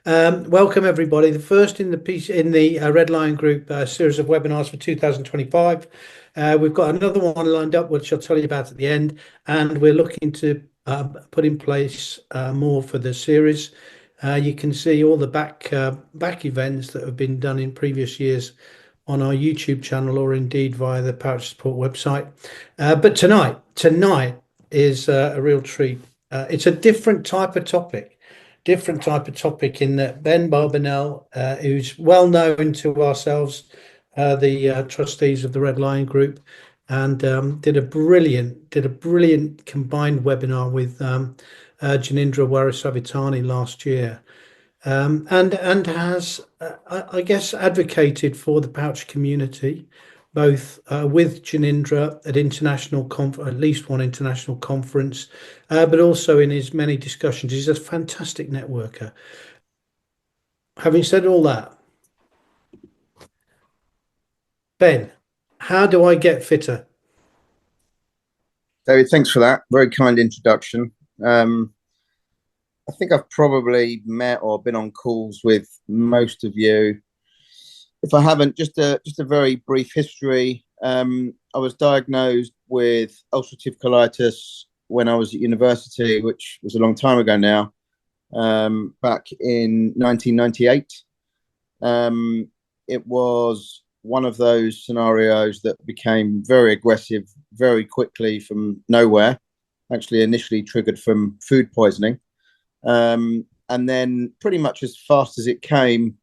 Welcome everybody. The first in the piece in the Red Lion Group series of webinars for 2025. We've got another one lined up, which I'll tell you about at the end, and we're looking to put in place more for the series. You can see all the back events that have been done in previous years on our YouTube channel, or indeed via the Pouch Support website. But tonight is a real treat. It's a different type of topic. In that Ben Barbanel, who's well known to ourselves, the trustees of the Red Lion Group, and did a brilliant combined webinar with Janindra Warusavitarne last year, and has I guess advocated for the pouch community, both with Janindra at at least one international conference, but also in his many discussions. He's a fantastic networker. Having said all that, Ben, how do I get fitter? David, thanks for that. Very kind introduction. I think I've probably met or been on calls with most of you. If I haven't, just a very brief history. I was diagnosed with ulcerative colitis when I was at university, which was a long time ago now, back in 1998. It was one of those scenarios that became very aggressive very quickly from nowhere, actually initially triggered from food poisoning. And then pretty much as fast as it came,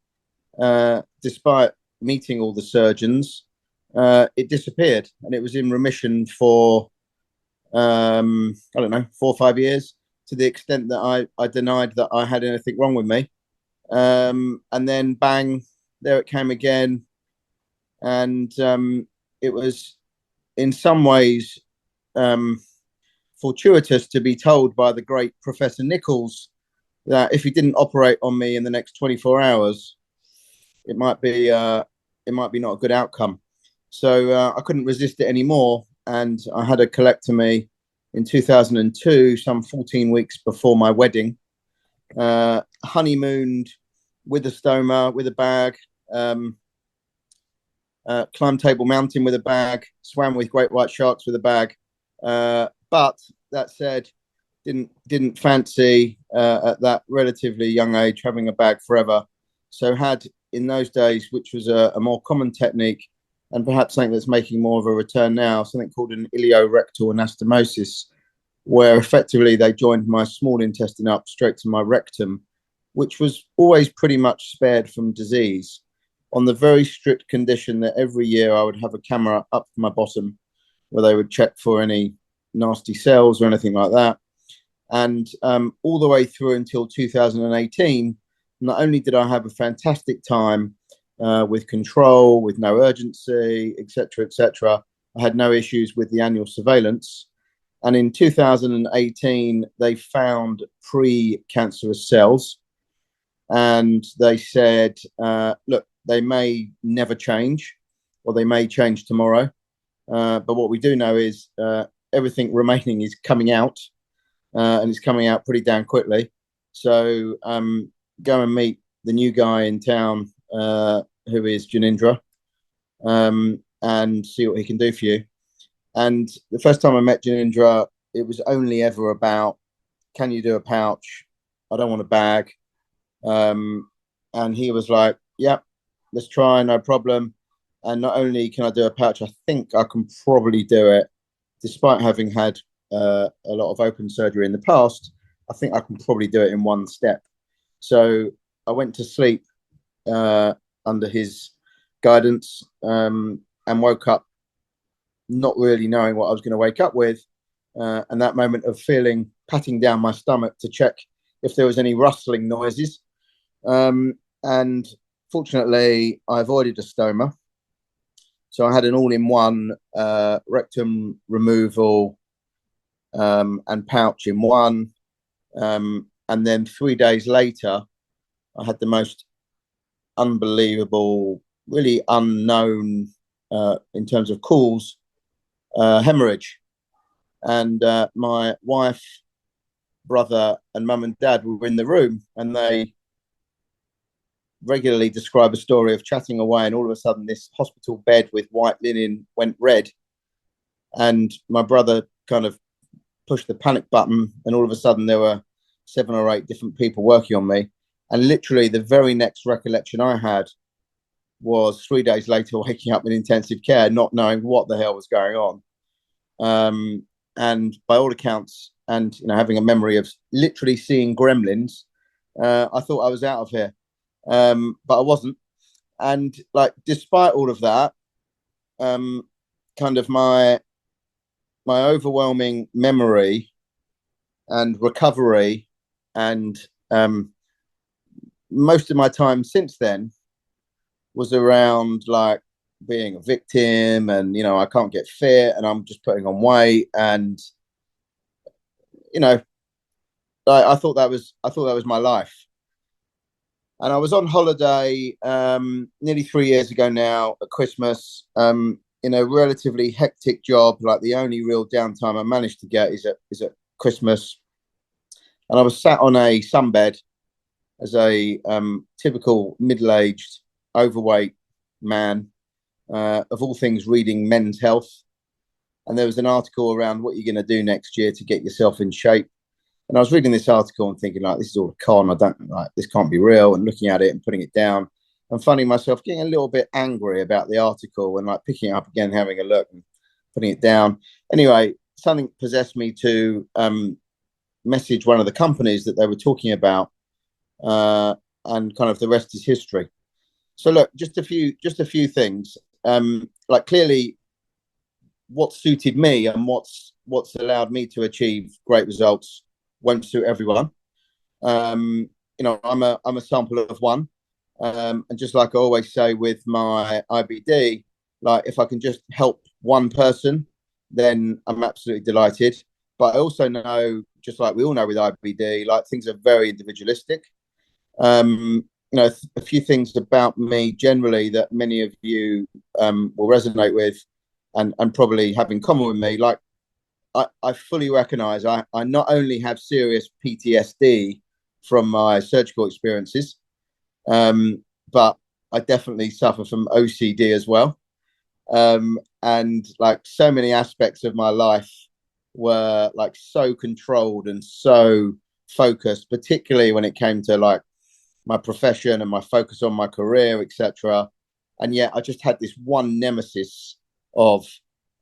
despite meeting all the surgeons, it disappeared, and it was in remission for, I don't know, 4 or 5 years, to the extent that I denied that I had anything wrong with me. And then bang, there it came again. And it was in some ways fortuitous to be told by the great Professor Nichols that if he didn't operate on me in the next 24 hours, it might be not a good outcome. So I couldn't resist it anymore, and I had a colectomy in 2002, some 14 weeks before my wedding. Honeymooned with a stoma, with a bag, climbed Table Mountain with a bag, swam with great white sharks with a bag. But that said, didn't fancy at that relatively young age having a bag forever. So had in those days, which was a more common technique, and perhaps something that's making more of a return now, something called an iliorectal anastomosis, where effectively they joined my small intestine up straight to my rectum, which was always pretty much spared from disease, on the very strict condition that every year I would have a camera up my bottom where they would check for any nasty cells or anything like that. And all the way through until 2018, not only did I have a fantastic time with control, with no urgency, etc., etc., I had no issues with the annual surveillance. And in 2018, they found pre-cancerous cells, and they said, look, they may never change, or they may change tomorrow. But what we do know is everything remaining is coming out, and it's coming out pretty damn quickly. So go and meet the new guy in town, who is Janindra, and see what he can do for you. And the first time I met Janindra, it was only ever about, can you do a pouch? I don't want a bag. And he was like, yeah, let's try, no problem. And not only can I do a pouch, I think I can probably do it, despite having had a lot of open surgery in the past. I think I can probably do it in one step. So I went to sleep under his guidance, and woke up not really knowing what I was going to wake up with. And that moment of patting down my stomach to check if there was any rustling noises. And fortunately, I avoided a stoma. So I had an all-in-one rectum removal and pouch in one. And then 3 days later, I had the most unbelievable, really unknown in terms of cause, hemorrhage. And my wife, brother, and mum and dad were in the room, and they regularly describe a story of chatting away, and all of a sudden this hospital bed with white linen went red, and my brother kind of pushed the panic button, and all of a sudden there were 7 or 8 different people working on me. And literally the very next recollection I had was 3 days later waking up in intensive care, not knowing what the hell was going on. And by all accounts, and having a memory of literally seeing gremlins, I thought I was out of here, but I wasn't. And like, despite all of that, kind of my overwhelming memory and recovery, and most of my time since then was around like being a victim, and I can't get fit, and I'm just putting on weight, and I thought that was my life. And I was on holiday nearly 3 years ago now at Christmas, in a relatively hectic job. Like, the only real downtime I managed to get is at Christmas, and I was sat on a sunbed as a typical middle-aged, overweight man, of all things reading Men's Health, and there was an article around what you're going to do next year to get yourself in shape. And I was reading this article and thinking, like, this is all a con. I don't like, this can't be real, and looking at it and putting it down and finding myself getting a little bit angry about the article, and like picking it up again, having a look and putting it down. Anyway, something possessed me to message one of the companies that they were talking about, and kind of the rest is history. So look, just a few things. Like, clearly what suited me and what's allowed me to achieve great results won't suit everyone. I'm a sample of one. And just like I always say with my IBD, like, if I can just help one person, then I'm absolutely delighted. But I also know, just like we all know with IBD, like, things are very individualistic. A few things about me generally that many of you will resonate with, and probably have in common with me. Like, I fully recognize I not only have serious PTSD from my surgical experiences, but I definitely suffer from OCD as well. And like, so many aspects of my life were like so controlled and so focused, particularly when it came to like my profession and my focus on my career, etc. And yet I just had this one nemesis of,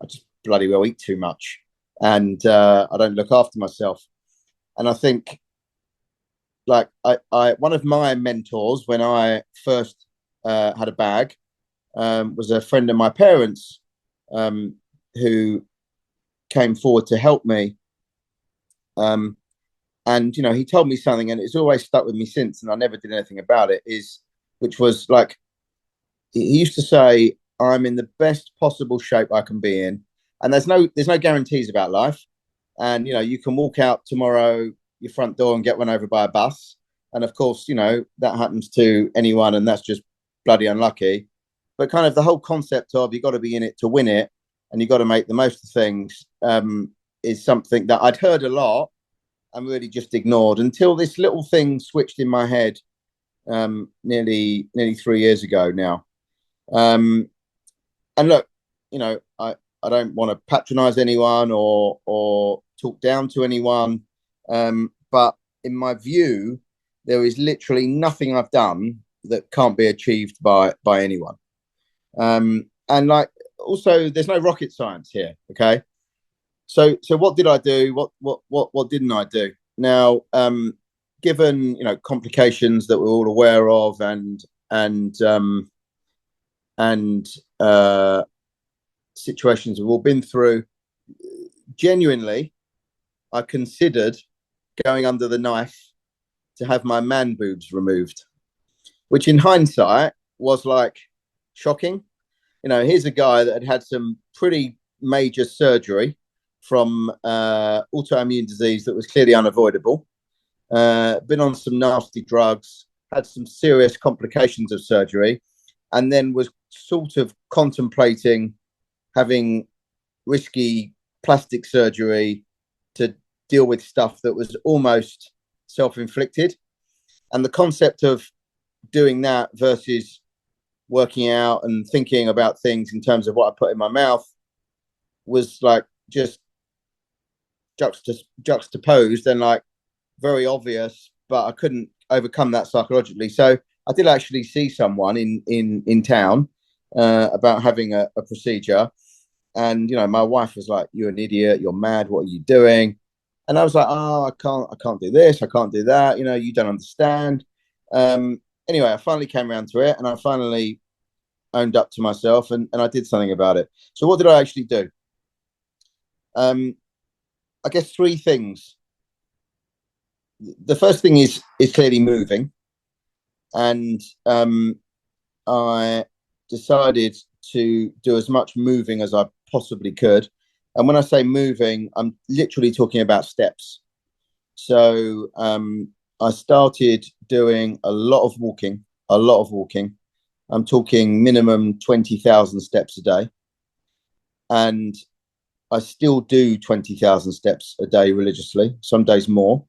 I just bloody well eat too much, and I don't look after myself. And I think, like, I one of my mentors when I first had a bag was a friend of my parents, who came forward to help me. And he told me something, and it's always stuck with me since, and I never did anything about it, which was like, he used to say, I'm in the best possible shape I can be in, and there's no guarantees about life. And you can walk out tomorrow your front door and get run over by a bus, and of course that happens to anyone, and that's just bloody unlucky. But kind of the whole concept of, you got to be in it to win it, and you got to make the most of things, is something that I'd heard a lot and really just ignored, until this little thing switched in my head nearly 3 years ago now. And look, I don't want to patronize anyone or talk down to anyone, but in my view, there is literally nothing I've done that can't be achieved by anyone. And like, also, there's no rocket science here, okay? So what did I do? What didn't I do? Now, given complications that we're all aware of, and situations we've all been through, genuinely, I considered going under the knife to have my man boobs removed, which in hindsight was like shocking. Here's a guy that had some pretty major surgery from autoimmune disease that was clearly unavoidable, been on some nasty drugs, had some serious complications of surgery, and then was sort of contemplating having risky plastic surgery to deal with stuff that was almost self-inflicted. And the concept of doing that versus working out and thinking about things in terms of what I put in my mouth was like just juxtaposed and like very obvious, but I couldn't overcome that psychologically. So I did actually see someone in town about having a procedure, and my wife was like, "You're an idiot. You're mad. What are you doing?" And I was like, "Oh, I can't do this. I can't do that. You don't understand." Anyway, I finally came around to it, and I finally owned up to myself, and I did something about it. So what did I actually do? I guess three things. The first thing is clearly moving, and I decided to do as much moving as I possibly could. And when I say moving, I'm literally talking about steps. So I started doing a lot of walking. I'm talking minimum 20,000 steps a day. And I still do 20,000 steps a day religiously, some days more.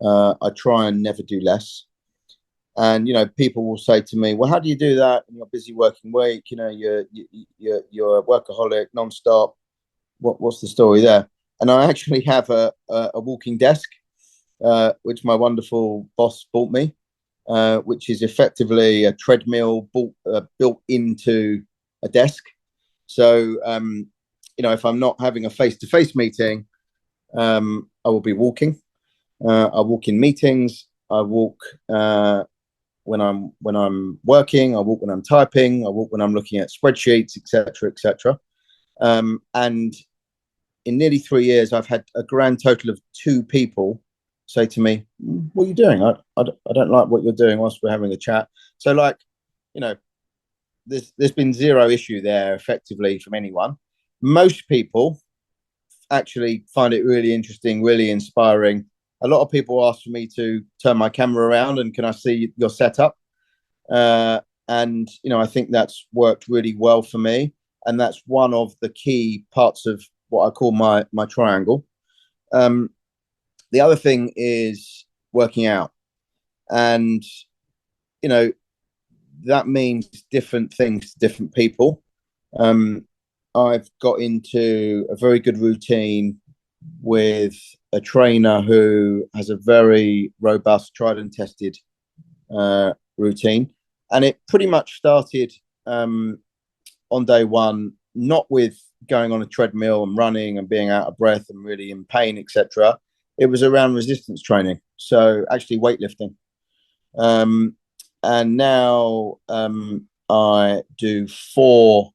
I try and never do less. And people will say to me, "Well, how do you do that in your busy working week? You're a workaholic nonstop. What's the story there?" And I actually have a walking desk, which my wonderful boss bought me, which is effectively a treadmill built into a desk. So if I'm not having a face-to-face meeting, I will be walking. I walk in meetings. I walk when I'm working. I walk when I'm typing. I walk when I'm looking at spreadsheets, etc., etc. And in nearly 3 years, I've had a grand total of 2 people say to me, "What are you doing? I don't like what you're doing whilst we're having a chat." So, there's been zero issue there, effectively, from anyone. Most people actually find it really interesting, really inspiring. A lot of people ask for me to turn my camera around and can I see your setup? And I think that's worked really well for me, and that's one of the key parts of what I call my triangle. The other thing is working out, and that means different things to different people. I've got into a very good routine with a trainer who has a very robust, tried and tested routine. And it pretty much started on day one, not with going on a treadmill and running and being out of breath and really in pain, etc. It was around resistance training. So actually weightlifting. And now I do 4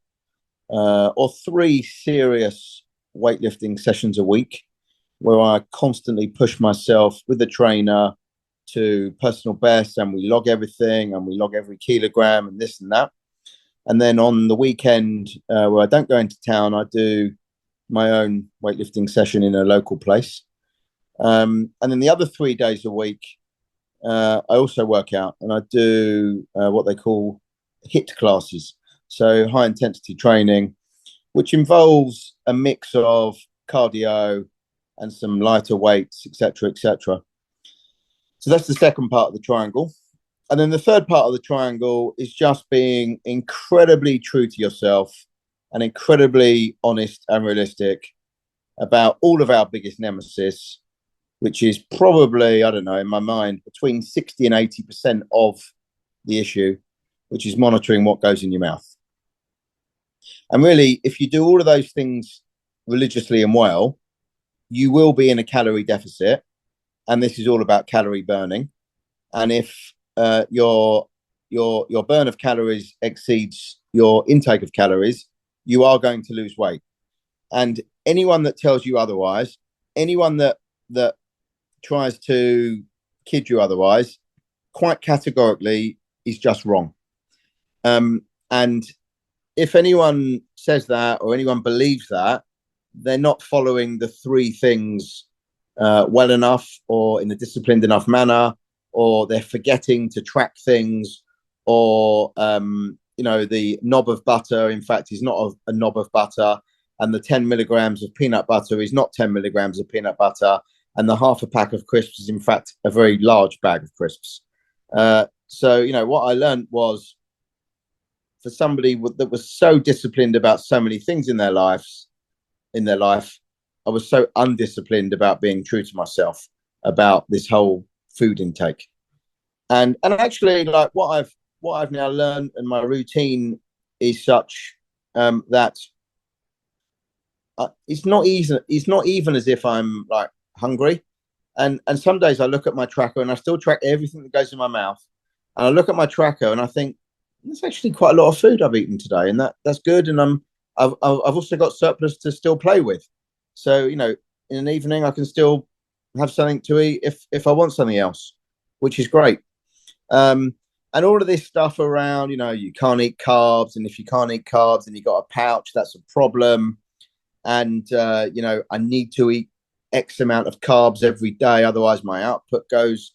or 3 serious weightlifting sessions a week, where I constantly push myself with the trainer to personal best, and we log everything, and we log every kilogram and this and that. And then on the weekend, where I don't go into town, I do my own weightlifting session in a local place. And then the other 3 days a week, I also work out, and I do what they call HIIT classes. So high intensity training, which involves a mix of cardio and some lighter weights, etc., etc. So that's the second part of the triangle. And then the third part of the triangle is just being incredibly true to yourself and incredibly honest and realistic about all of our biggest nemesis, which is probably, I don't know, in my mind, between 60 and 80% of the issue, which is monitoring what goes in your mouth. And really, if you do all of those things religiously and well, you will be in a calorie deficit. And this is all about calorie burning. And if your burn of calories exceeds your intake of calories, you are going to lose weight. And anyone that tells you otherwise, anyone that tries to kid you otherwise, quite categorically is just wrong. And if anyone says that or anyone believes that, they're not following the 3 things well enough, or in a disciplined enough manner, or they're forgetting to track things, or the knob of butter, in fact, is not a knob of butter, and the 10 milligrams of peanut butter is not 10 milligrams of peanut butter, and the half a pack of crisps is in fact a very large bag of crisps. So, what I learned was, for somebody that was so disciplined about so many things in their life, I was so undisciplined about being true to myself about this whole food intake. And actually, like, what I've now learned, and my routine is such that it's not even as if I'm like hungry. And some days I look at my tracker and I still track everything that goes in my mouth. And I look at my tracker and I think, there's actually quite a lot of food I've eaten today, and that's good. And I've also got surplus to still play with. So, in an evening I can still have something to eat if I want something else, which is great. And all of this stuff around, you can't eat carbs, and if you can't eat carbs and you got a pouch, that's a problem. And I need to eat X amount of carbs every day, otherwise my output goes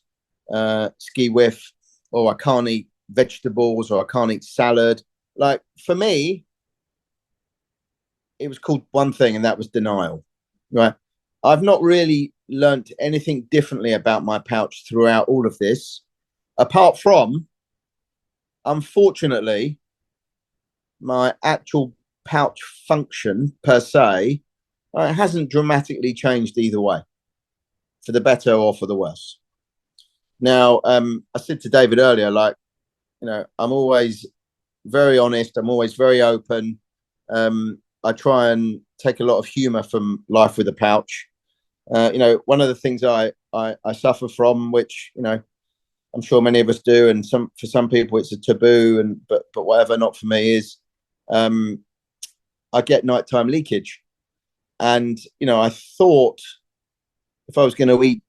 ski whiff, or I can't eat vegetables, or I can't eat salad. Like, for me, it was called one thing, and that was denial. Right? I've not really learnt anything differently about my pouch throughout all of this, apart from, unfortunately, my actual pouch function per se, it hasn't dramatically changed either way, for the better or for the worse. Now, I said to David earlier, like, I'm always very honest. I'm always very open. I try and take a lot of humor from life with a pouch. One of the things I suffer from, which, I'm sure many of us do, and for some people it's a taboo, but whatever, not for me, is I get nighttime leakage. And, I thought if I was going to eat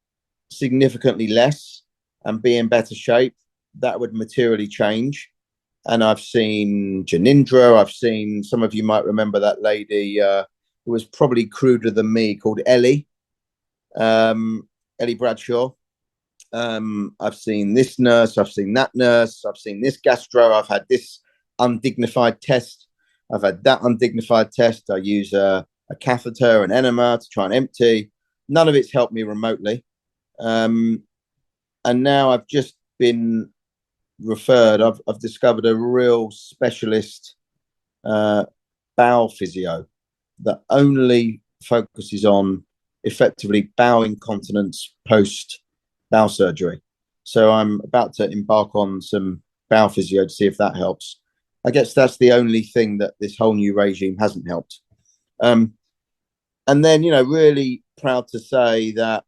significantly less and be in better shape, that would materially change. And I've seen Janindra. I've seen, some of you might remember that lady who was probably cruder than me, called Ellie Bradshaw. I've seen this nurse. I've seen that nurse. I've seen this gastro. I've had this undignified test. I've had that undignified test. I use a catheter, an enema to try and empty. None of it's helped me remotely. And now I've just been referred. I've discovered a real specialist bowel physio that only focuses on effectively bowel incontinence post bowel surgery. So I'm about to embark on some bowel physio to see if that helps. I guess that's the only thing that this whole new regime hasn't helped. And then, really proud to say that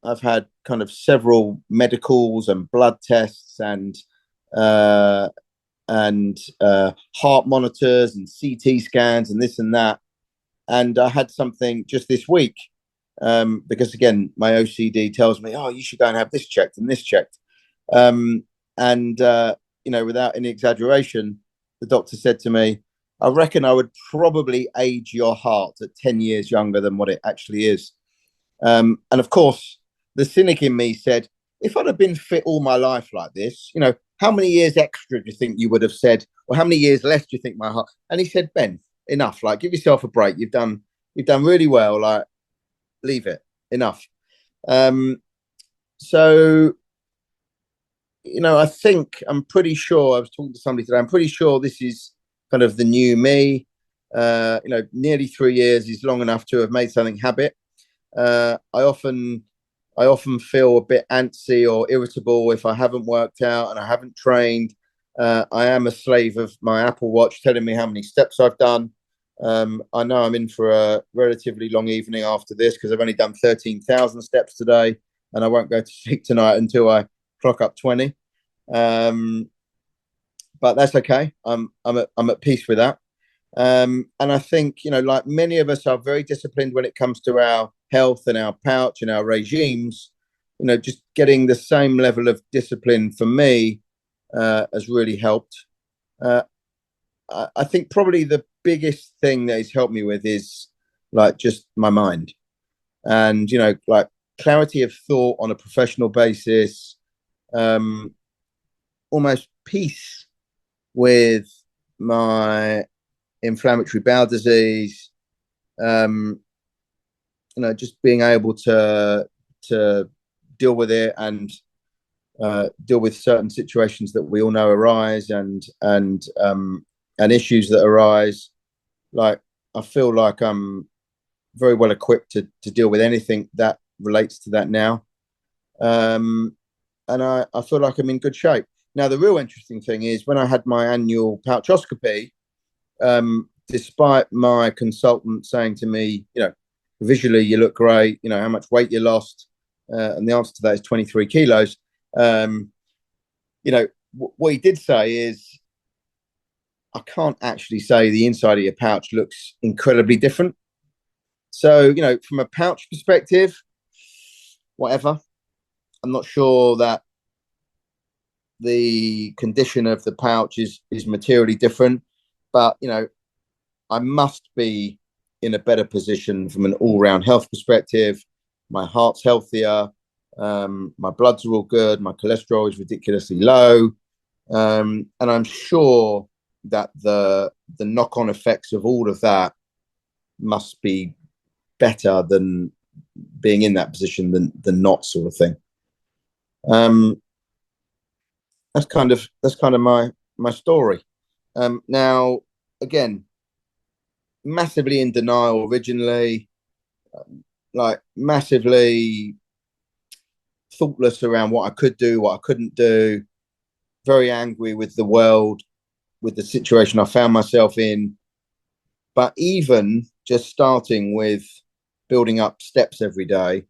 I've had kind of several medicals and blood tests and heart monitors and CT scans and this and that. And I had something just this week, because, again, my OCD tells me, oh, you should go and have this checked and this checked. Without any exaggeration, the doctor said to me, I reckon I would probably age your heart at 10 years younger than what it actually is. And of course, the cynic in me said, if I'd have been fit all my life like this, how many years extra do you think you would have said, or how many years less do you think my heart? And he said, Ben, enough. Like, give yourself a break. You've done really well. Like, leave it. Enough. So, I think, I'm pretty sure, I was talking to somebody today, I'm pretty sure this is kind of the new me. Nearly 3 years is long enough to have made something habit. I often feel a bit antsy or irritable if I haven't worked out and I haven't trained. I am a slave of my Apple Watch telling me how many steps I've done. I know I'm in for a relatively long evening after this, because I've only done 13,000 steps today, and I won't go to sleep tonight until I clock up 20. But that's okay. I'm at peace with that. And I think, like many of us are very disciplined when it comes to our health and our pouch and our regimes. Just getting the same level of discipline for me has really helped. I think probably the biggest thing that it's helped me with is like just my mind, and like clarity of thought on a professional basis, almost peace with my inflammatory bowel disease, just being able to deal with it and deal with certain situations that we all know arise, and issues that arise. Like, I feel like I'm very well equipped to deal with anything that relates to that now. And I feel like I'm in good shape. Now, the real interesting thing is when I had my annual pouchoscopy, despite my consultant saying to me, visually you look great, how much weight you lost, and the answer to that is 23 kilos. What he did say is, I can't actually say the inside of your pouch looks incredibly different. So, from a pouch perspective, whatever. I'm not sure that the condition of the pouch is materially different, but, I must be in a better position from an all-round health perspective. My heart's healthier. My bloods are all good. My cholesterol is ridiculously low. And I'm sure that the knock-on effects of all of that must be better than being in that position than not, sort of thing. That's kind of my story. Now, again, massively in denial originally, like massively thoughtless around what I could do, what I couldn't do, very angry with the world, with the situation I found myself in. But even just starting with building up steps every day,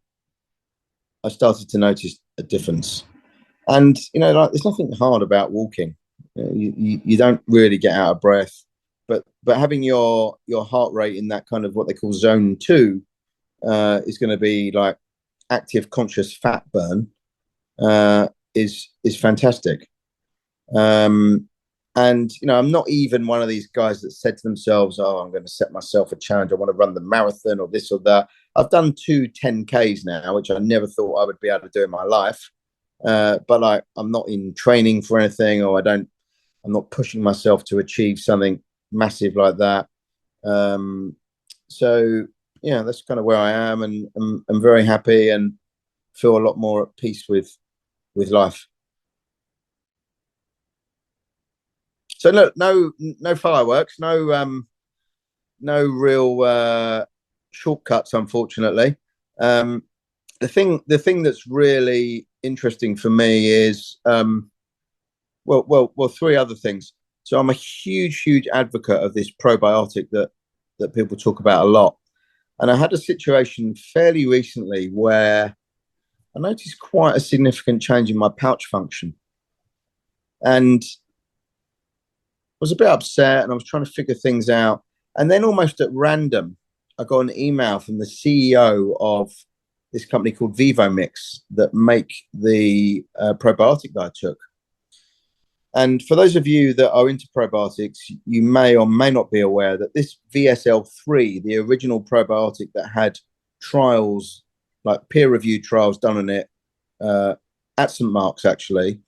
I started to notice a difference. And, there's nothing hard about walking. You don't really get out of breath. But having your heart rate in that kind of what they call zone 2 is going to be like active conscious fat burn, is fantastic. And I'm not even one of these guys that said to themselves, "Oh, I'm going to set myself a challenge. I want to run the marathon or this or that." I've done 2 10Ks now, which I never thought I would be able to do in my life. But I'm not in training for anything, or I'm not pushing myself to achieve something massive like that. So yeah, that's kind of where I am, and I'm very happy and feel a lot more at peace with life. So no fireworks, no real shortcuts, unfortunately. The thing that's really interesting for me is well, 3 other things. So I'm a huge advocate of this probiotic that people talk about a lot. And I had a situation fairly recently where I noticed quite a significant change in my pouch function. And I was a bit upset, and I was trying to figure things out. And then almost at random, I got an email from the CEO of this company called VivoMix that make the probiotic that I took. And for those of you that are into probiotics, you may or may not be aware that this VSL3, the original probiotic that had trials, like peer-reviewed trials done on it at St. Mark's, actually,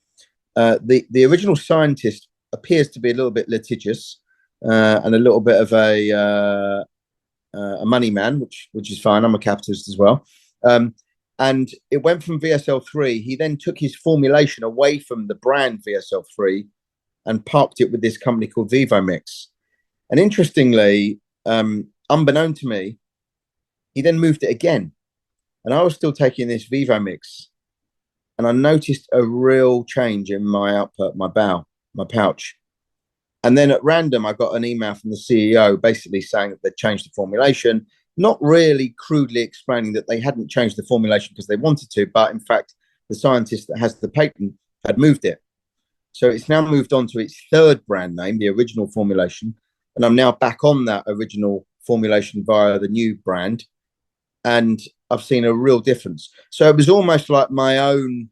the original scientist appears to be a little bit litigious and a little bit of a money man, which is fine. I'm a capitalist as well. And it went from VSL3. He then took his formulation away from the brand VSL3 and parked it with this company called VivoMix. And interestingly, unbeknown to me, he then moved it again. And I was still taking this VivoMix. And I noticed a real change in my output, my pouch. And then at random, I got an email from the CEO basically saying that they'd changed the formulation, not really crudely explaining that they hadn't changed the formulation because they wanted to, but in fact, the scientist that has the patent had moved it. So it's now moved on to its 3rd brand name, the original formulation. And I'm now back on that original formulation via the new brand. And I've seen a real difference. So it was almost like my own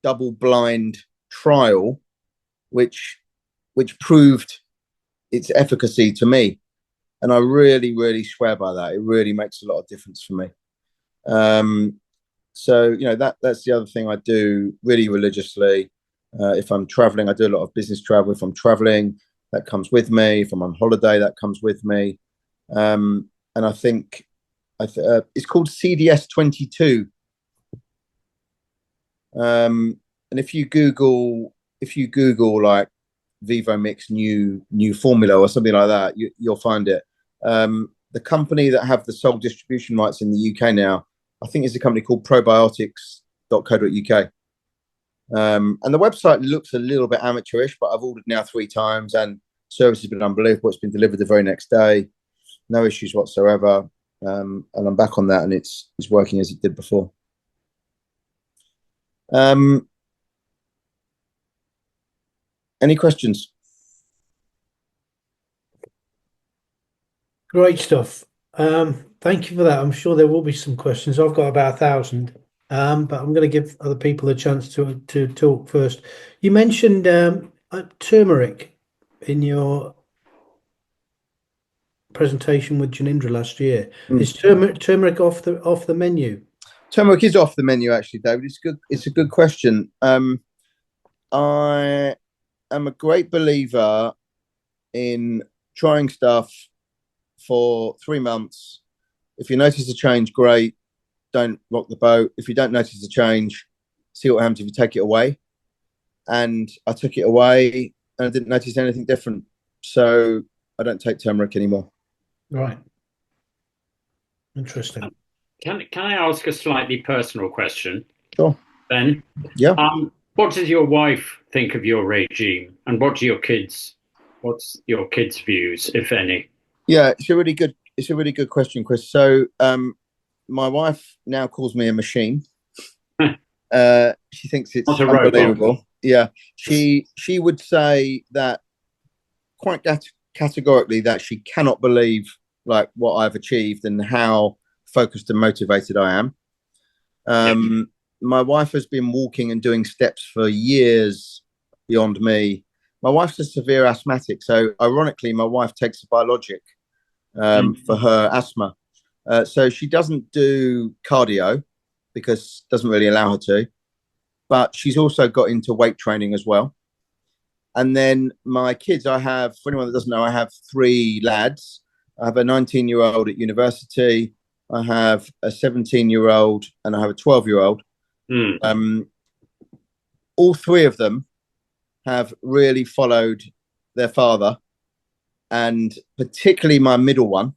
double-blind trial, which proved its efficacy to me. And I really swear by that. It really makes a lot of difference for me. So, that's the other thing I do really religiously. If I'm traveling, I do a lot of business travel. If I'm traveling, that comes with me. If I'm on holiday, that comes with me. And I think it's called CDS 22. and if you Google like Vivomix new formula or something like that, you'll find it. The company that have the sole distribution rights in the UK now, I think, is a company called Probiotics.co.uk. And the website looks a little bit amateurish, but I've ordered now 3 times, and service has been unbelievable. It's been delivered the very next day, no issues whatsoever. And I'm back on that, and it's working as it did before. Any questions? Great stuff. Thank you for that. I'm sure there will be some questions. I've got about 1,000, but I'm going to give other people a chance to talk first. You mentioned turmeric in your presentation with Janindra last year. Is turmeric off the menu? Turmeric is off the menu, actually, David. It's a good question. I am a great believer in trying stuff for 3 months. If you notice a change, great. Don't rock the boat. If you don't notice a change, see what happens if you take it away. And I took it away, and I didn't notice anything different. So I don't take turmeric anymore. Right. Interesting. Can I ask a slightly personal question? Sure. Ben? Yeah. What does your wife think of your regime, and what's your kids' views, if any? Yeah, it's a really good question, Chris. So my wife now calls me a machine. She thinks it's unbelievable. Robot. Yeah. She would say that quite categorically that she cannot believe like what I've achieved and how focused and motivated I am. My wife has been walking and doing steps for years beyond me. My wife's a severe asthmatic, so ironically, my wife takes a biologic for her asthma. So she doesn't do cardio because it doesn't really allow her to, but she's also got into weight training as well. And then my kids, I have, for anyone that doesn't know, I have 3 lads. I have a 19-year-old at university, I have a 17-year-old, and I have a 12-year-old. All 3 of them have really followed their father, and particularly my middle one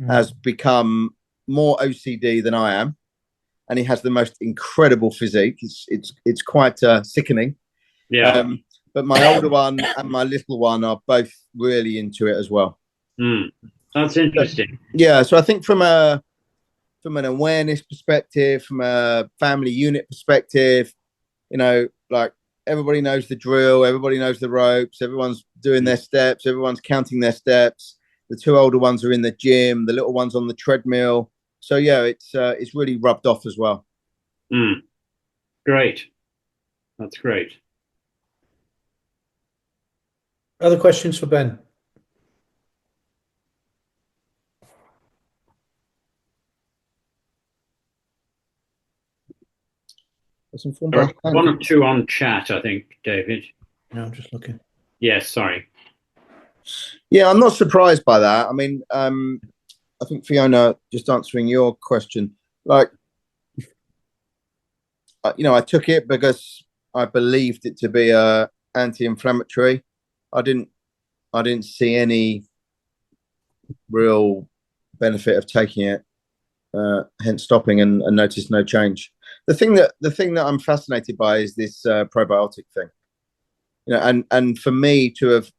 has become more OCD than I am, and he has the most incredible physique. It's quite sickening. Yeah. But my older one and my little one are both really into it as well. That's interesting. Yeah, so I think from an awareness perspective, from a family unit perspective, like everybody knows the drill, everybody knows the ropes, everyone's doing their steps, everyone's counting their steps. The 2 older ones are in the gym, the little one's on the treadmill. So yeah, it's really rubbed off as well. Great. That's great. Other questions for Ben? One or 2 on chat, I think, David. No, I'm just looking. Yes, sorry. Yeah, I'm not surprised by that. I mean, I think Fiona, just answering your question, like, I took it because I believed it to be anti-inflammatory. I didn't see any real benefit of taking it, hence stopping and noticed no change. The thing that I'm fascinated by is this probiotic thing, and for me to have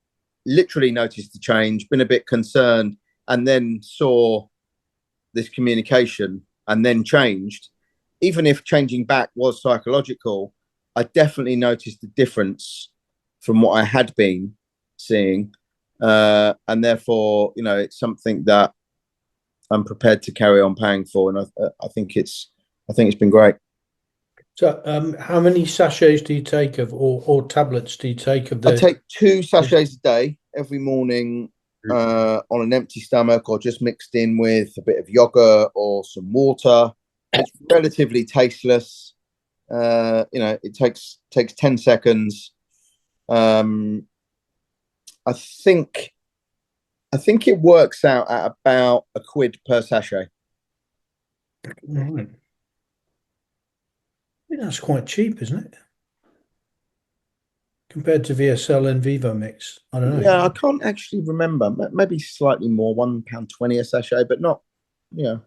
literally noticed the change, been a bit concerned, and then saw this communication and then changed. Even if changing back was psychological, I definitely noticed the difference from what I had been seeing, and therefore, it's something that I'm prepared to carry on paying for, and I think it's been great. So, how many sachets do you take of, or tablets do you take of the? I take 2 sachets a day every morning on an empty stomach, or just mixed in with a bit of yogurt or some water. It's relatively tasteless. It takes 10 seconds. I think it works out at about £1 per sachet. Right. I think that's quite cheap, isn't it? compared to VSL and Vivomix? I don't know. Yeah, I can't actually remember. Maybe slightly more, £1.20 a sachet, but not. Yeah.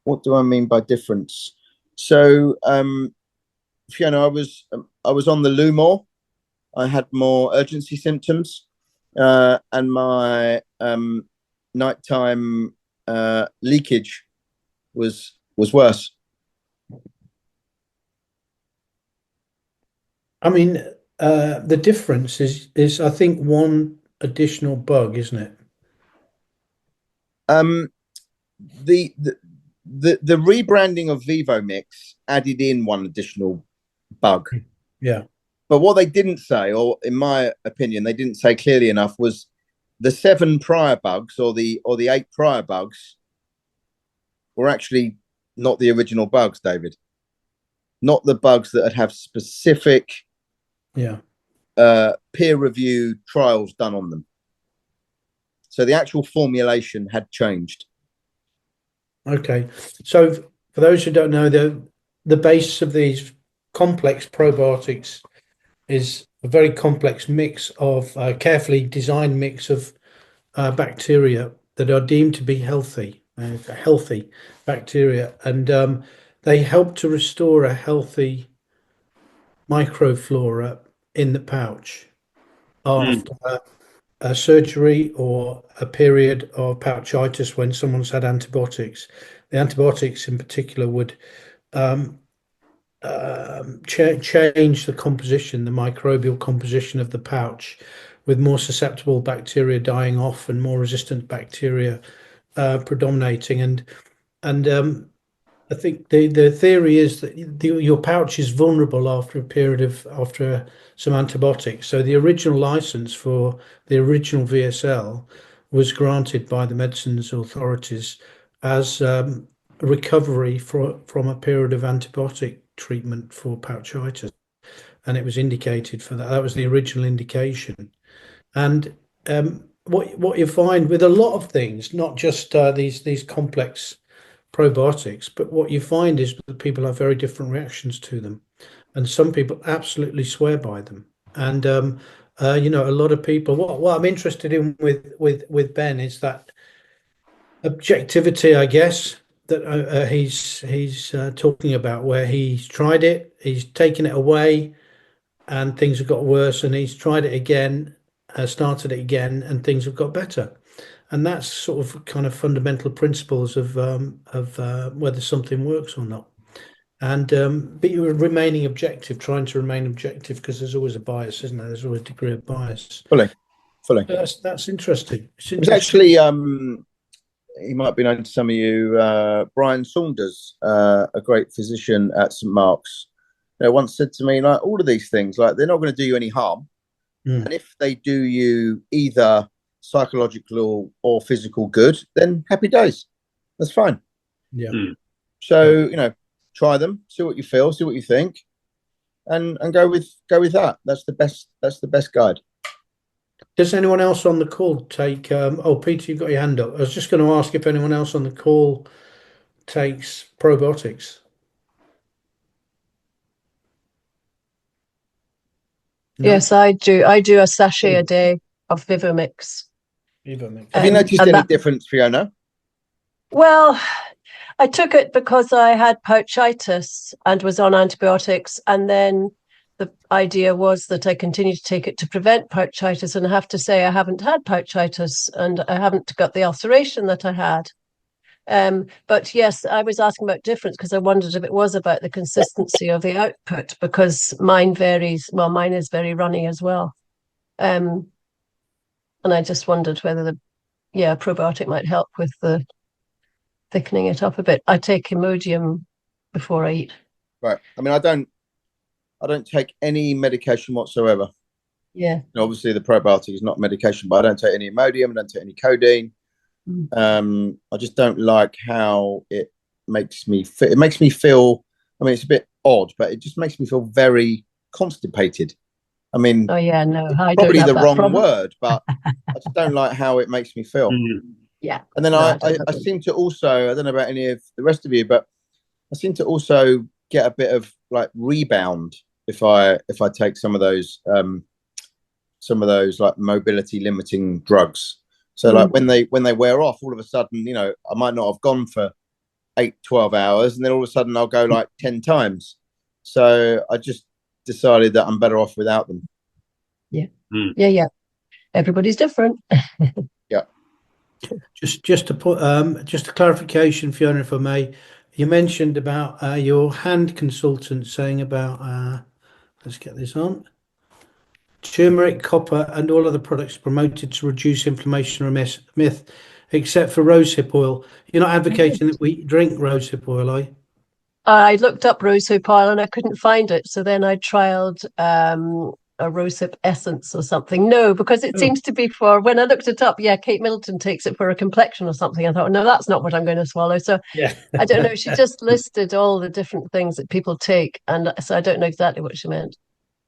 What do I mean by difference? So, Fiona, I was on the Lumor. I had more urgency symptoms, and my nighttime leakage was worse. I mean, the difference is I think one additional bug, isn't it? The rebranding of Vivomix added in one additional bug. Yeah. But what they didn't say, or in my opinion, they didn't say clearly enough, was the 7 prior bugs or the 8 prior bugs were actually not the original bugs, David. Not the bugs that have specific peer-reviewed trials done on them. So the actual formulation had changed. Okay. So for those who don't know, the base of these complex probiotics is a very complex mix of carefully designed mix of bacteria that are deemed to be healthy bacteria, and they help to restore a healthy microflora in the pouch after a surgery or a period of pouchitis when someone's had antibiotics. The antibiotics in particular would change the composition, the microbial composition of the pouch, with more susceptible bacteria dying off and more resistant bacteria predominating. And I think the theory is that your pouch is vulnerable after a period of some antibiotics. So the original license for the original VSL was granted by the medicines authorities as recovery from a period of antibiotic treatment for pouchitis, and it was indicated for that. That was the original indication. And what you find with a lot of things, not just these complex probiotics, but what you find is that people have very different reactions to them, and some people absolutely swear by them. And a lot of people. What I'm interested in with Ben is that objectivity, I guess, that he's talking about, where he's tried it, he's taken it away, and things have got worse, and he's tried it again, started it again, and things have got better. And that's sort of kind of fundamental principles of whether something works or not. And but you're remaining objective, trying to remain objective, because there's always a bias, isn't there? There's always a degree of bias. Fully. That's interesting. It was actually he might be known to some of you, Brian Saunders, a great physician at St Mark's, once said to me, like, all of these things, like, they're not going to do you any harm. And if they do you either psychological or physical good, then happy days. That's fine. Yeah. So, try them, see what you feel, see what you think, and go with that. That's the best guide. Does anyone else on the call take Peter, you've got your hand up. I was just going to ask if anyone else on the call takes probiotics. No? Yes, I do. I do a sachet a day of Vivomix. Have you noticed any difference, Fiona? Well, I took it because I had pouchitis and was on antibiotics, and then the idea was that I continue to take it to prevent pouchitis, and I have to say I haven't had pouchitis, and I haven't got the ulceration that I had. But yes, I was asking about difference because I wondered if it was about the consistency of the output, because mine varies. Well, mine is very runny as well. And I just wondered whether probiotic might help with the thickening it up a bit. I take Imodium before I eat. Right. I mean, I don't take any medication whatsoever. Yeah. Obviously, the probiotic is not medication, but I don't take any Imodium. I don't take any codeine. I just don't like how it makes me feel. It makes me feel, I mean, it's a bit odd, but it just makes me feel very constipated. I mean, oh yeah, no, I probably don't have the that wrong problem. word, but I just don't like how it makes me feel. Yeah. And then I seem to also, I don't know about any of the rest of you, but I seem to also get a bit of like rebound if I take some of those like mobility limiting drugs. So like when they wear off, all of a sudden, you know, I might not have gone for 8-12 hours, and then all of a sudden I'll go like 10 times. So I just decided that I'm better off without them. Yeah. Yeah. Everybody's different. Yeah. Just to put just a clarification, Fiona, if I may. You mentioned about your hand consultant saying about let's get this on. Turmeric, copper, and all other products promoted to reduce inflammation or myth, except for rosehip oil. You're not advocating that we drink rosehip oil, are you? I looked up rosehip oil and I couldn't find it. So then I trialed a rosehip essence or something. No, because it seems to be for, when I looked it up, Kate Middleton takes it for a complexion or something. I thought, no, that's not what I'm going to swallow. So Yeah. I don't know. She just listed all the different things that people take. And so I don't know exactly what she meant.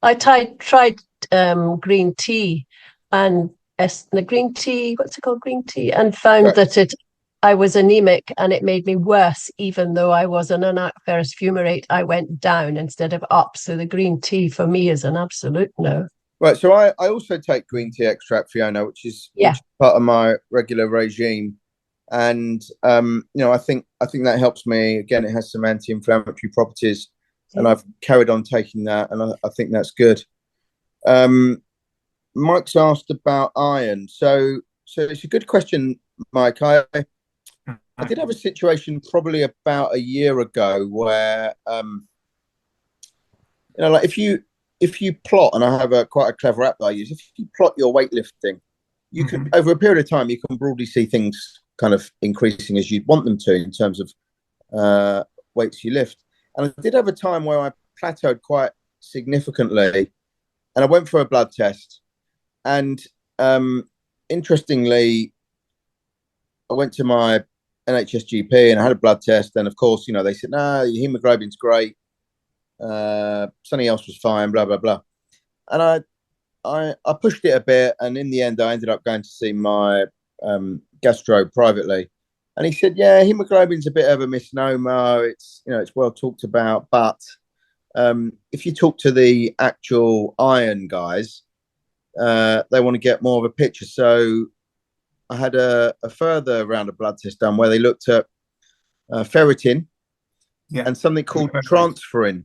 I tried green tea and the green tea, what's it called? Green tea, and found that I was anemic and it made me worse, even though I was on an ferrous fumarate. I went down instead of up. So the green tea for me is an absolute no. Right. So I also take green tea extract, Fiona, which is part of my regular regime. And you know, I think that helps me. Again, it has some anti-inflammatory properties, and I've carried on taking that, and I think that's good. Mike's asked about iron. So it's a good question, Mike. I did have a situation probably about a year ago where, you know, like if you plot, and I have quite a clever app that I use. If you plot your weightlifting, you can over a period of time you can broadly see things kind of increasing as you'd want them to in terms of weights you lift. And I did have a time where I plateaued quite significantly, and I went for a blood test. And interestingly, I went to my NHS GP and I had a blood test. And of course, you know, they said, no, your hemoglobin's great. Something else was fine, blah, blah, blah. And I pushed it a bit. And in the end, I ended up going to see my gastro privately. And he said, yeah, hemoglobin's a bit of a misnomer. It's, you know, it's well talked about. But if you talk to the actual iron guys, they want to get more of a picture. So I had a further round of blood tests done where they looked at ferritin and something called transferrin.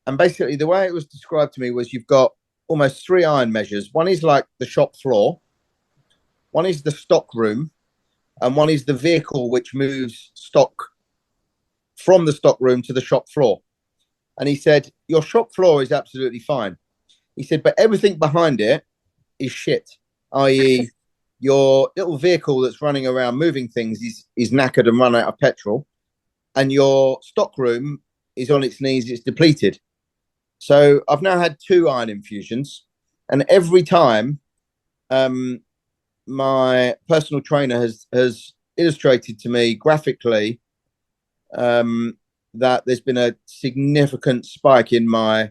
And basically the way it was described to me was you've got almost 3 iron measures. One is like the shop floor, one is the stock room, and one is the vehicle which moves stock from the stock room to the shop floor. And he said, your shop floor is absolutely fine. He said, but everything behind it is shit, i.e. your little vehicle that's running around moving things is knackered and run out of petrol. And your stock room is on its knees, it's depleted. So I've now had 2 iron infusions. And every time my personal trainer has illustrated to me graphically that there's been a significant spike in my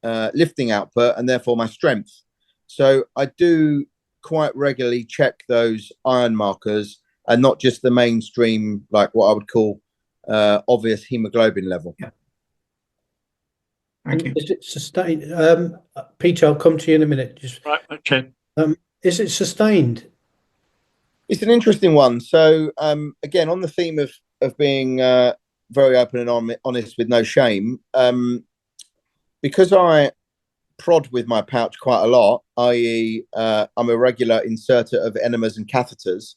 lifting output and therefore my strength. So I do quite regularly check those iron markers and not just the mainstream, like what I would call obvious hemoglobin level. Yeah. Thank you. Is it sustained? Peter, I'll come to you in a minute. Right, okay. Is it sustained? It's an interesting one. So again, on the theme of being very open and honest with no shame, because I prod with my pouch quite a lot, i.e. I'm a regular inserter of enemas and catheters.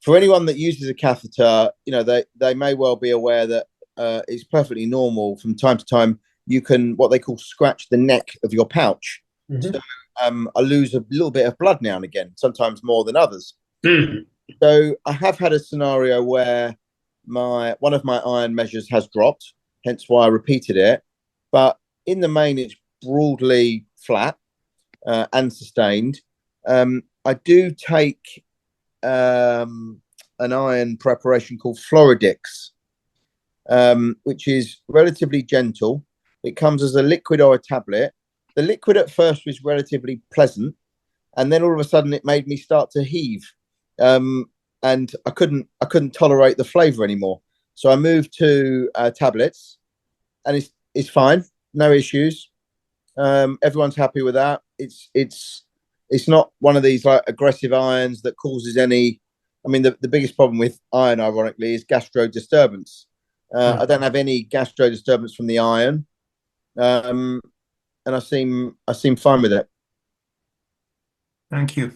For anyone that uses a catheter, you know, they may well be aware that it's perfectly normal from time to time. You can, what they call, scratch the neck of your pouch. So I lose a little bit of blood now and again, sometimes more than others. So I have had a scenario where one of my iron measures has dropped, hence why I repeated it. But in the main, it's broadly flat and sustained. I do take an iron preparation called Probiotics, which is relatively gentle. It comes as a liquid or a tablet. The liquid at first was relatively pleasant, and then all of a sudden it made me start to heave, and I couldn't tolerate the flavour anymore. So I moved to tablets, and it's fine. no issues. Everyone's happy with that. It's not one of these like aggressive irons that causes any. I mean, the biggest problem with iron, ironically, is gastro disturbance. I don't have any gastro disturbance from the iron, and I seem fine with it. Thank you.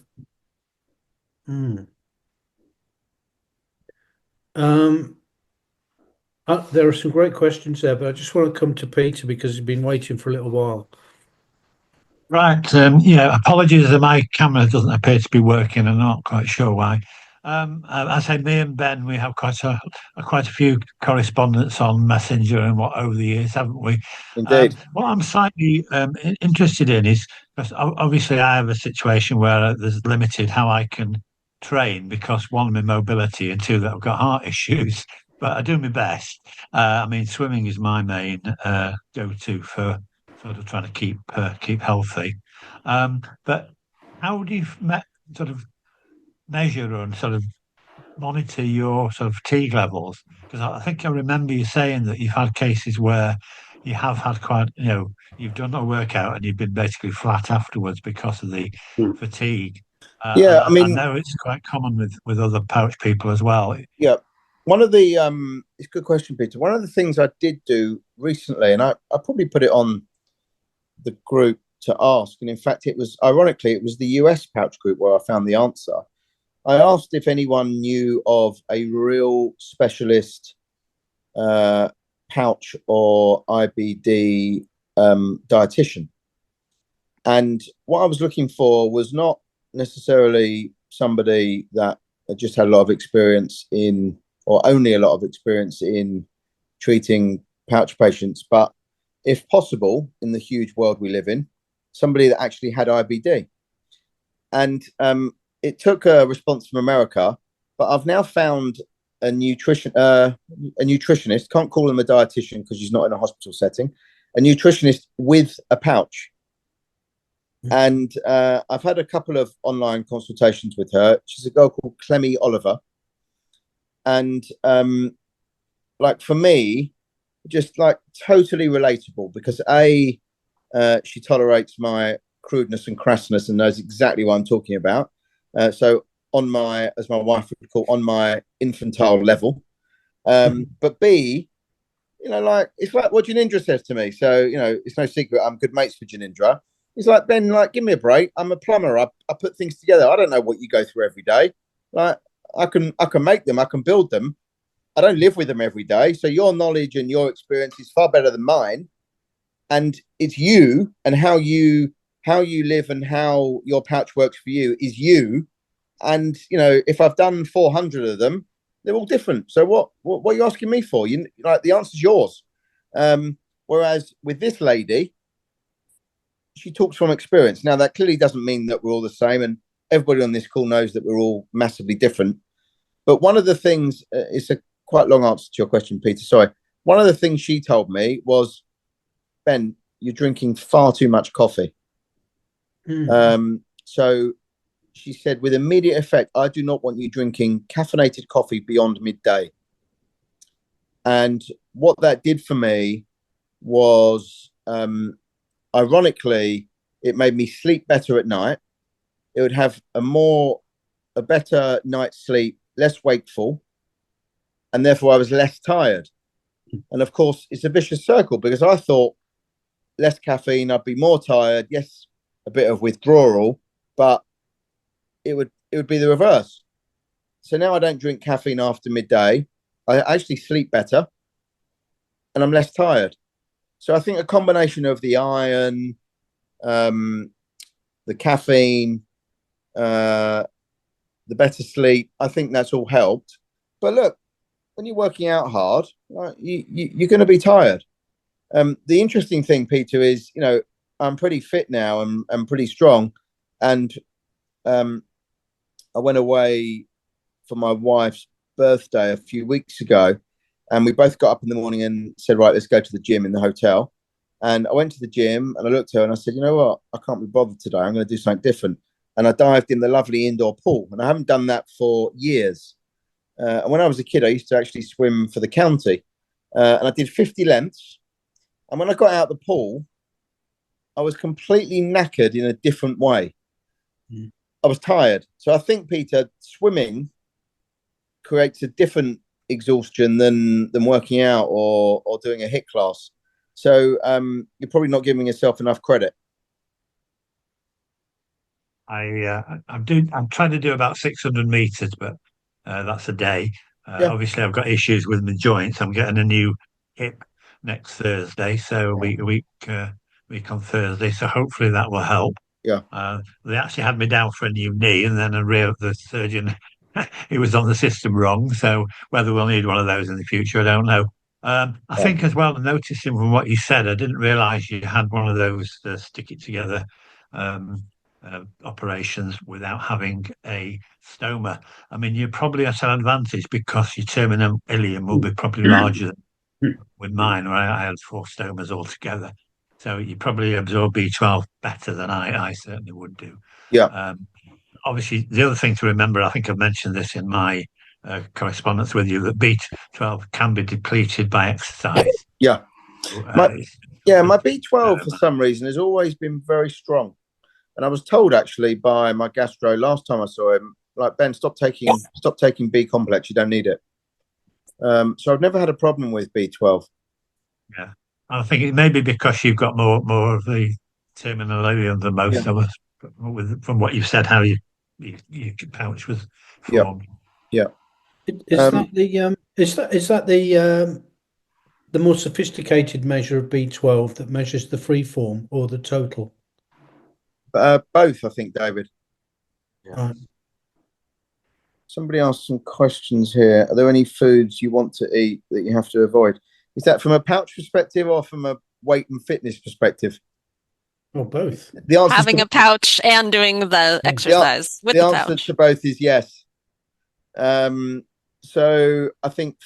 There are some great questions there, but I just want to come to Peter because he's been waiting for a little while. Right. Yeah, apologies that my camera doesn't appear to be working. I'm not quite sure why. I say me and Ben, we have quite a few correspondence on Messenger and what over the years, haven't we? Indeed. What I'm slightly interested in is, because obviously I have a situation where there's limited how I can train because one, my mobility, and two, that I've got heart issues. But I do my best. I mean, swimming is my main go-to for sort of trying to keep healthy. But how do you sort of measure and sort of monitor your sort of fatigue levels? Because I think I remember you saying that you've had cases where you have had quite, you've done a workout and you've been basically flat afterwards because of the fatigue. Yeah, I mean, I know it's quite common with other pouch people as well. Yeah, one of the it's a good question, Peter. One of the things I did do recently, and I probably put it on the group to ask, and in fact, it was the US pouch group where I found the answer. I asked if anyone knew of a real specialist pouch or IBD dietitian, and what I was looking for was not necessarily somebody that just had a lot of experience in, or only a lot of experience in treating pouch patients, but if possible, in the huge world we live in, somebody that actually had IBD. And it took a response from America, but I've now found a nutritionist, can't call him a dietitian because he's not in a hospital setting, a nutritionist with a pouch. And I've had a couple of online consultations with her. She's a girl called Clemmy Oliver. And like for me, just like totally relatable because she tolerates my crudeness and crassness and knows exactly what I'm talking about. So on my, as my wife would call, on my infantile level. But B, like it's like what Janindra says to me. So, it's no secret I'm good mates with Janindra. He's like, Ben, like, give me a break. I'm a plumber. I put things together. I don't know what you go through every day. Like, I can make them. I can build them. I don't live with them every day. So your knowledge and your experience is far better than mine. And it's you and how you live and how your pouch works for you is you. And, if I've done 400 of them, they're all different. So what are you asking me for? The answer's yours. Whereas with this lady, she talks from experience. Now, that clearly doesn't mean that we're all the same, and everybody on this call knows that we're all massively different. But one of the things, it's a quite long answer to your question, Peter, sorry. One of the things she told me was, Ben, you're drinking far too much coffee. So she said, with immediate effect, I do not want you drinking caffeinated coffee beyond midday. And what that did for me was, ironically, it made me sleep better at night. It would have a better night's sleep, less wakeful, and therefore I was less tired. And of course, it's a vicious circle because I thought less caffeine, I'd be more tired. Yes, a bit of withdrawal, but it would be the reverse. So now I don't drink caffeine after midday. I actually sleep better, and I'm less tired. So I think a combination of the iron, the caffeine, the better sleep, I think that's all helped. But look, when you're working out hard, you're going to be tired. The interesting thing, Peter, is, I'm pretty fit now and I'm pretty strong. And I went away for my wife's birthday a few weeks ago. And we both got up in the morning and said, right, let's go to the gym in the hotel. And I went to the gym and I looked at her and I said, you know what? I can't be bothered today. I'm going to do something different. And I dived in the lovely indoor pool. And I haven't done that for years. And when I was a kid, I used to actually swim for the county. And I did 50 lengths. And when I got out of the pool, I was completely knackered in a different way. I was tired. So I think, Peter, swimming creates a different exhaustion than working out or doing a HIIT class. So you're probably not giving yourself enough credit. I'm trying to do about 600 meters, but that's a day. Yeah. Obviously, I've got issues with my joints. I'm getting a new hip next Thursday, so a week on Thursday. So hopefully that will help. Yeah. They actually had me down for a new knee, and then the surgeon he was on the system wrong. So whether we'll need one of those in the future, I don't know. I think as well, noticing from what you said, I didn't realise you had one of those stick it together operations without having a stoma. I mean, you're probably at an advantage because your terminal ileum will be probably larger than with mine, where I had 4 stomas altogether. So you probably absorb B12 better than I certainly would do. Yeah. Obviously, the other thing to remember, I think I've mentioned this in my correspondence with you, that B12 can be depleted by exercise. Yeah. My B12 for some reason has always been very strong. And I was told actually by my gastro last time I saw him, like, Ben, stop taking B complex. You don't need it. So I've never had a problem with B12. Yeah, I think it may be because you've got more of the terminal ileum than most of us. From what you've said, how your pouch was formed. Yeah. Is that the more sophisticated measure of B12 that measures the free form or the total? Both, I think, David. Yeah. Somebody asked some questions here. Are there any foods you want to eat that you have to avoid? Is that from a pouch perspective or from a weight and fitness perspective? Or both. Having a pouch and doing the exercise with the pouch. The answer to both is yes. So I think,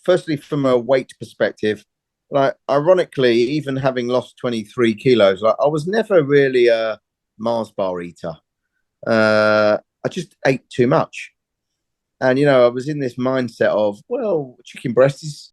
firstly, from a weight perspective, like, ironically, even having lost 23 kilos, like, I was never really a Mars bar eater. I just ate too much. And, I was in this mindset of, well, chicken breast is